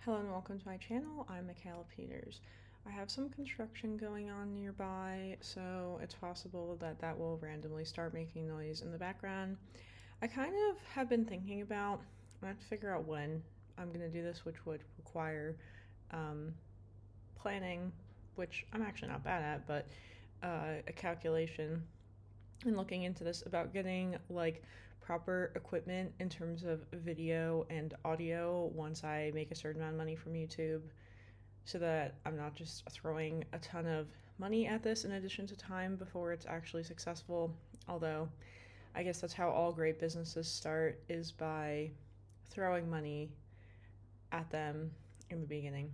Hello and welcome to my channel. I'm Michaela Peters. I have some construction going on nearby, so it's possible that will randomly start making noise in the background. I kind of have been thinking about, I have to figure out when I'm going to do this, which would require planning, which I'm actually not bad at, but a calculation and looking into this about getting like proper equipment in terms of video and audio once I make a certain amount of money from YouTube, so that I'm not just throwing a ton of money at this in addition to time before it's actually successful. Although I guess that's how all great businesses start, is by throwing money at them in the beginning.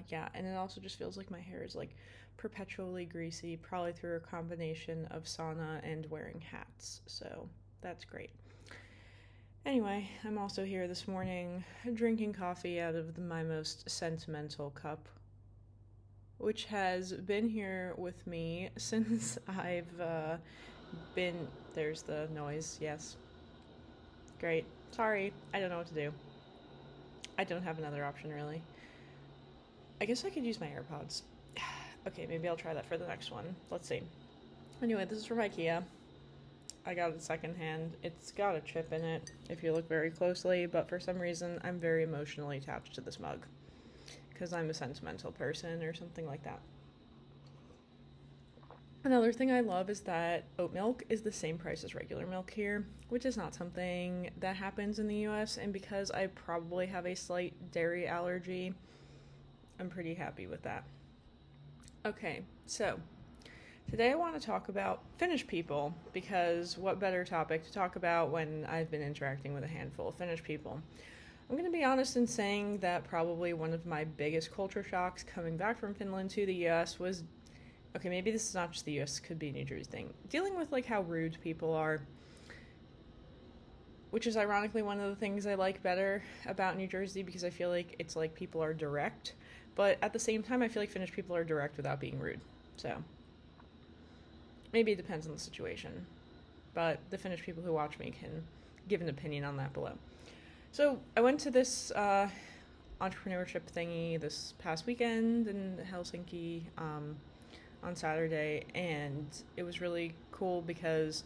Yeah, and it also just feels like my hair is like perpetually greasy, probably through a combination of sauna and wearing hats. So that's great. Anyway, I'm also here this morning drinking coffee out of my most sentimental cup, which has been here with me since I've been. There's the noise, yes. Great. Sorry, I don't know what to do. I don't have another option really. I guess I could use my AirPods. Okay, maybe I'll try that for the next one. Let's see. Anyway, this is from IKEA. I got it secondhand. It's got a chip in it if you look very closely, but for some reason I'm very emotionally attached to this mug because I'm a sentimental person or something like that. Another thing I love is that oat milk is the same price as regular milk here, which is not something that happens in the US, and because I probably have a slight dairy allergy, I'm pretty happy with that. Okay, so today I want to talk about Finnish people, because what better topic to talk about when I've been interacting with a handful of Finnish people. I'm going to be honest in saying that probably one of my biggest culture shocks coming back from Finland to the US was, okay, maybe this is not just the US, could be a New Jersey thing, dealing with like how rude people are, which is ironically one of the things I like better about New Jersey, because I feel like it's like people are direct, but at the same time I feel like Finnish people are direct without being rude. So maybe it depends on the situation, but the Finnish people who watch me can give an opinion on that below. So I went to this entrepreneurship thingy this past weekend in Helsinki on Saturday, and it was really cool because,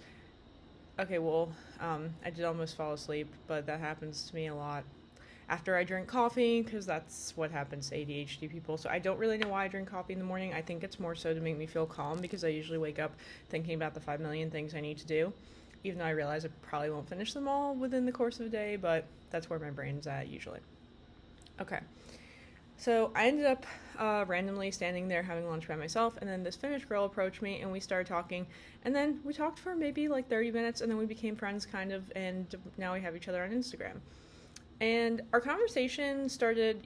okay, well, I did almost fall asleep, but that happens to me a lot after I drink coffee, because that's what happens to ADHD people. So I don't really know why I drink coffee in the morning. I think it's more so to make me feel calm, because I usually wake up thinking about the 5 million things I need to do, even though I realize I probably won't finish them all within the course of a day, but that's where my brain's at usually. Okay. So I ended up randomly standing there having lunch by myself, and then this Finnish girl approached me, and we started talking, and then we talked for maybe like 30 minutes, and then we became friends kind of, and now we have each other on Instagram. And our conversation started,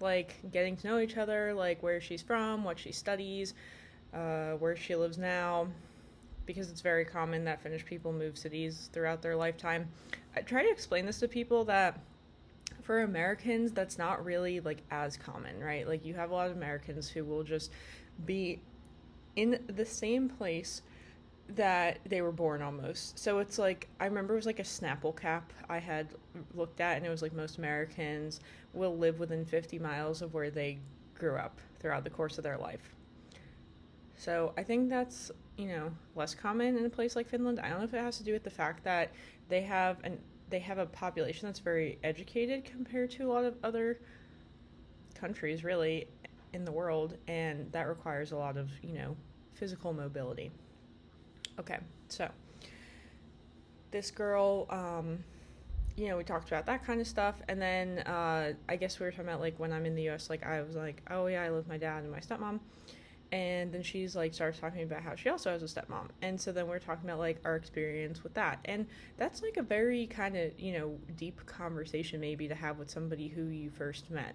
like getting to know each other, like where she's from, what she studies, where she lives now, because it's very common that Finnish people move cities throughout their lifetime. I try to explain this to people that for Americans, that's not really like as common, right? Like you have a lot of Americans who will just be in the same place that they were born almost. So it's like, I remember it was like a Snapple cap I had looked at, and it was like most Americans will live within 50 miles of where they grew up throughout the course of their life. So I think that's, less common in a place like Finland. I don't know if it has to do with the fact that they have a population that's very educated compared to a lot of other countries really in the world, and that requires a lot of, physical mobility. Okay, so this girl, we talked about that kind of stuff, and then I guess we were talking about like when I'm in the US, like I was like, oh yeah, I live with my dad and my stepmom, and then she's like started talking about how she also has a stepmom, and so then we're talking about like our experience with that, and that's like a very kind of deep conversation maybe to have with somebody who you first met,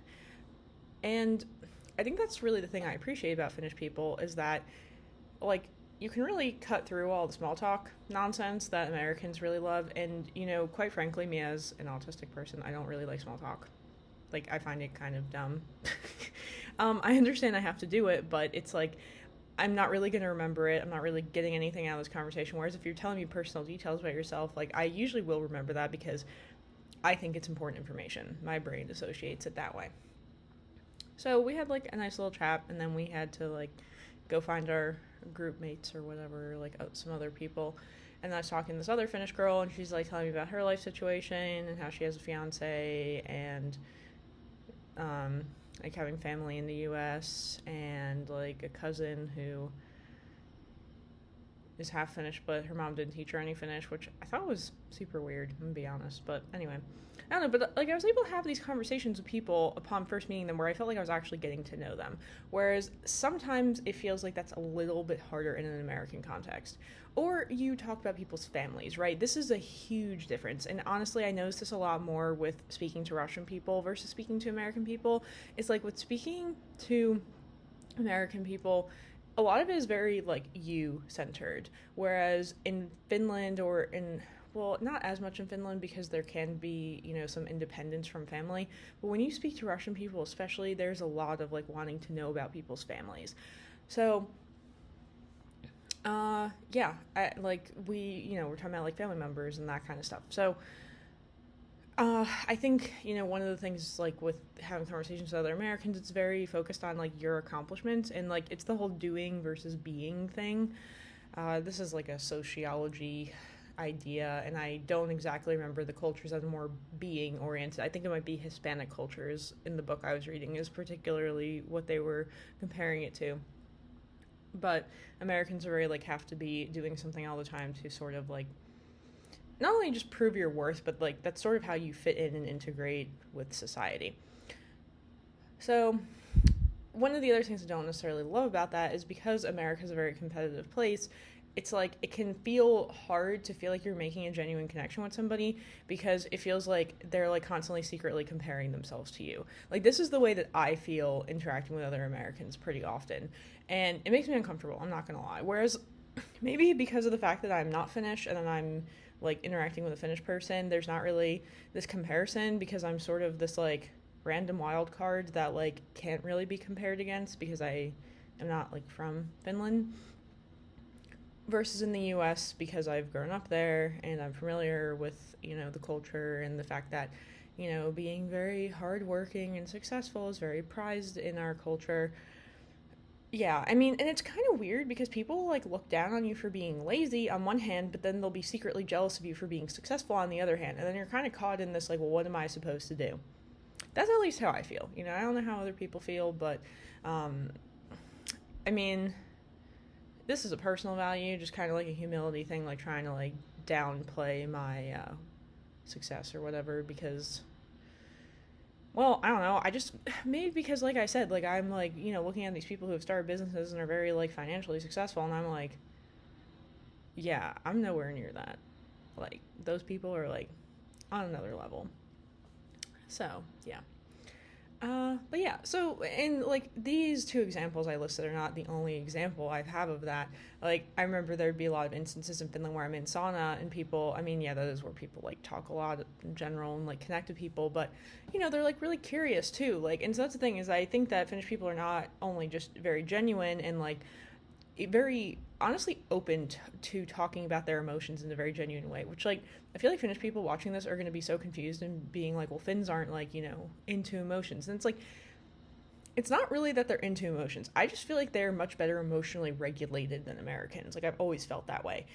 and I think that's really the thing I appreciate about Finnish people, is that like you can really cut through all the small talk nonsense that Americans really love. And, quite frankly, me as an autistic person, I don't really like small talk. Like, I find it kind of dumb. I understand I have to do it, but it's like, I'm not really going to remember it. I'm not really getting anything out of this conversation. Whereas if you're telling me personal details about yourself, like, I usually will remember that, because I think it's important information. My brain associates it that way. So we had like a nice little chat, and then we had to like go find our group mates or whatever, like some other people. And I was talking to this other Finnish girl, and she's like telling me about her life situation and how she has a fiance and like having family in the U.S. and like a cousin who is half Finnish, but her mom didn't teach her any Finnish, which I thought was super weird, I'm gonna be honest. But anyway, I don't know, but like I was able to have these conversations with people upon first meeting them where I felt like I was actually getting to know them. Whereas sometimes it feels like that's a little bit harder in an American context. Or you talk about people's families, right? This is a huge difference. And honestly, I notice this a lot more with speaking to Russian people versus speaking to American people. It's like with speaking to American people, a lot of it is very like you centered, whereas in Finland or in, well, not as much in Finland because there can be, you know, some independence from family, but when you speak to Russian people especially, there's a lot of like wanting to know about people's families. So yeah, we're talking about like family members and that kind of stuff. So I think, you know, one of the things like with having conversations with other Americans, it's very focused on like your accomplishments, and like it's the whole doing versus being thing. This is like a sociology idea, and I don't exactly remember the cultures that are more being oriented. I think it might be Hispanic cultures in the book I was reading is particularly what they were comparing it to. But Americans are very like have to be doing something all the time to sort of like not only just prove your worth, but like that's sort of how you fit in and integrate with society. So one of the other things I don't necessarily love about that is because America is a very competitive place, it's like it can feel hard to feel like you're making a genuine connection with somebody because it feels like they're like constantly secretly comparing themselves to you. Like this is the way that I feel interacting with other Americans pretty often, and it makes me uncomfortable, I'm not gonna lie. Whereas maybe because of the fact that I'm not Finnish and then I'm like interacting with a Finnish person, there's not really this comparison because I'm sort of this like random wild card that like can't really be compared against because I am not like from Finland. Versus in the US, because I've grown up there and I'm familiar with, you know, the culture and the fact that, you know, being very hardworking and successful is very prized in our culture. Yeah, I mean, and it's kind of weird because people like look down on you for being lazy on one hand, but then they'll be secretly jealous of you for being successful on the other hand. And then you're kind of caught in this like, well, what am I supposed to do? That's at least how I feel. You know, I don't know how other people feel, but I mean, this is a personal value, just kind of like a humility thing, like trying to like downplay my success or whatever because, well, I don't know. I just, maybe because like I said, like I'm like, you know, looking at these people who have started businesses and are very like financially successful, and I'm like, yeah, I'm nowhere near that. Like those people are like on another level. So yeah. But yeah, so in like these two examples I listed are not the only example I have of that. Like I remember there'd be a lot of instances in Finland where I'm in sauna and people, I mean, yeah, that is where people like talk a lot in general and like connect to people, but you know, they're like really curious too. Like, and so that's the thing is I think that Finnish people are not only just very genuine and like very honestly open to talking about their emotions in a very genuine way, which like I feel like Finnish people watching this are going to be so confused and being like, well, Finns aren't like, you know, into emotions. And it's like it's not really that they're into emotions. I just feel like they're much better emotionally regulated than Americans. Like I've always felt that way.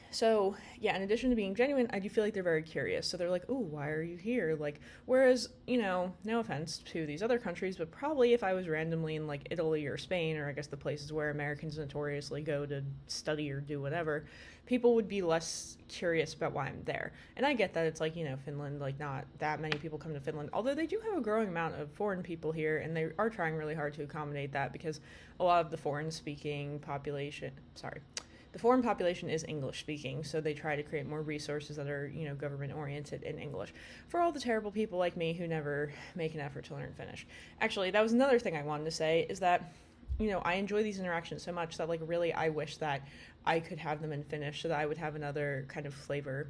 So yeah, in addition to being genuine, I do feel like they're very curious. So they're like, "Oh, why are you here?" Like, whereas you know, no offense to these other countries, but probably if I was randomly in like Italy or Spain, or I guess the places where Americans notoriously go to study or do whatever, people would be less curious about why I'm there. And I get that it's like, you know, Finland, like not that many people come to Finland, although they do have a growing amount of foreign people here, and they are trying really hard to accommodate that because a lot of the foreign-speaking population, the foreign population is English speaking, so they try to create more resources that are, you know, government oriented in English for all the terrible people like me who never make an effort to learn Finnish. Actually, that was another thing I wanted to say is that, you know, I enjoy these interactions so much that like really I wish that I could have them in Finnish so that I would have another kind of flavor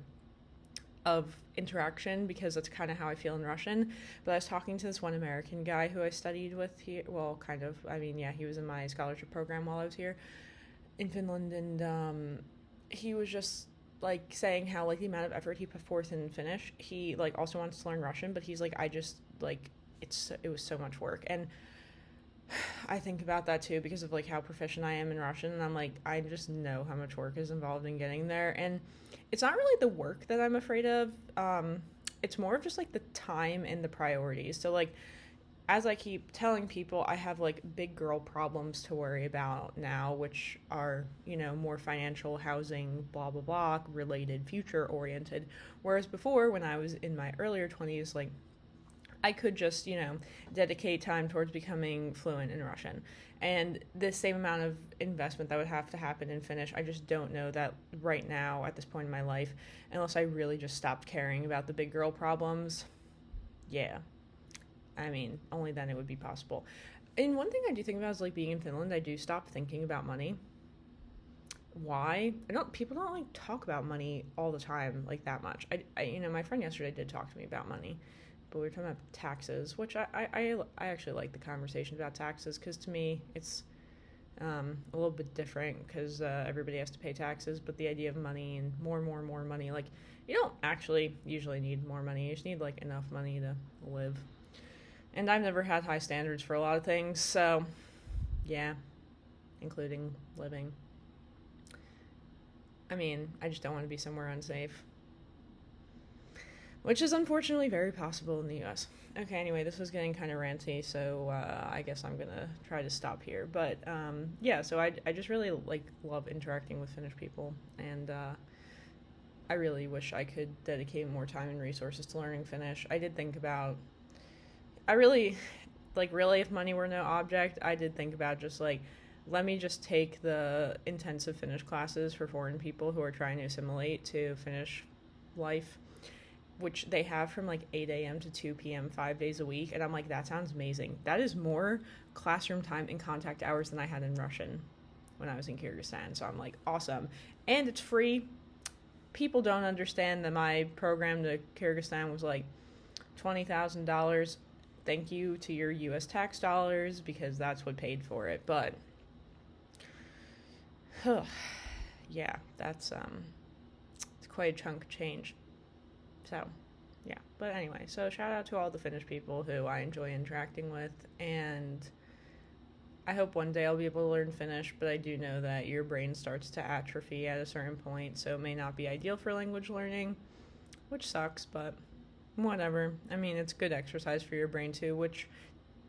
of interaction because that's kind of how I feel in Russian. But I was talking to this one American guy who I studied with here, well, kind of, I mean, yeah, he was in my scholarship program while I was here in Finland, and he was just like saying how like the amount of effort he put forth in Finnish. He like also wants to learn Russian, but he's like, I just like it was so much work. And I think about that too because of like how proficient I am in Russian, and I'm like, I just know how much work is involved in getting there. And it's not really the work that I'm afraid of. It's more of just like the time and the priorities. So like, as I keep telling people, I have like big girl problems to worry about now, which are, more financial, housing, blah, blah, blah, related, future oriented. Whereas before, when I was in my earlier 20s, like, I could just, dedicate time towards becoming fluent in Russian. And the same amount of investment that would have to happen in Finnish, I just don't know that right now at this point in my life, unless I really just stopped caring about the big girl problems. Yeah. I mean, only then it would be possible. And one thing I do think about is like being in Finland, I do stop thinking about money. Why? People don't like talk about money all the time like that much. My friend yesterday did talk to me about money, but we were talking about taxes, which I actually like the conversation about taxes because to me it's a little bit different because everybody has to pay taxes, but the idea of money and more money, like you don't actually usually need more money. You just need like enough money to live. And I've never had high standards for a lot of things, so yeah, including living. I mean, I just don't want to be somewhere unsafe, which is unfortunately very possible in the US. Okay, anyway, this was getting kind of ranty, so I guess I'm gonna try to stop here. But yeah, so I just really like love interacting with Finnish people, and I really wish I could dedicate more time and resources to learning Finnish. I did think about, I really, like, really, if money were no object, I did think about just like, let me just take the intensive Finnish classes for foreign people who are trying to assimilate to Finnish life, which they have from like 8 a.m. to 2 p.m. 5 days a week. And I'm like, that sounds amazing. That is more classroom time and contact hours than I had in Russian when I was in Kyrgyzstan. So I'm like, awesome. And it's free. People don't understand that my program to Kyrgyzstan was like $20,000. Thank you to your US tax dollars because that's what paid for it. But yeah, that's it's quite a chunk of change. So yeah, but anyway, so shout out to all the Finnish people who I enjoy interacting with, and I hope one day I'll be able to learn Finnish, but I do know that your brain starts to atrophy at a certain point, so it may not be ideal for language learning, which sucks, but whatever. I mean, it's good exercise for your brain too, which,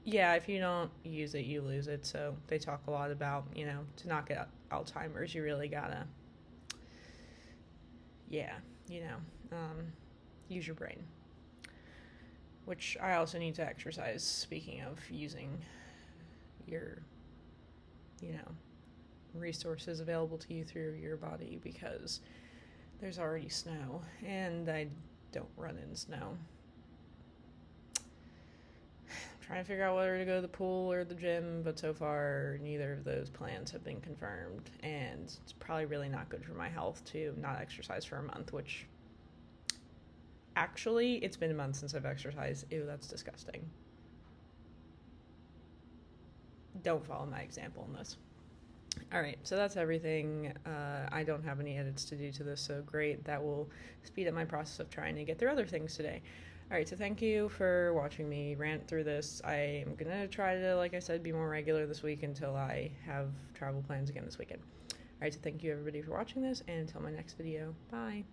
yeah, if you don't use it, you lose it. So they talk a lot about, to not get Alzheimer's, you really gotta, yeah, use your brain. Which I also need to exercise, speaking of using your, resources available to you through your body, because there's already snow, and I don't run in snow. I'm trying to figure out whether to go to the pool or the gym, but so far neither of those plans have been confirmed, and it's probably really not good for my health to not exercise for a month, which actually it's been a month since I've exercised. Ew, that's disgusting. Don't follow my example in this. Alright, so that's everything. I don't have any edits to do to this, so great. That will speed up my process of trying to get through other things today. Alright, so thank you for watching me rant through this. I am going to try to, like I said, be more regular this week until I have travel plans again this weekend. Alright, so thank you everybody for watching this, and until my next video, bye!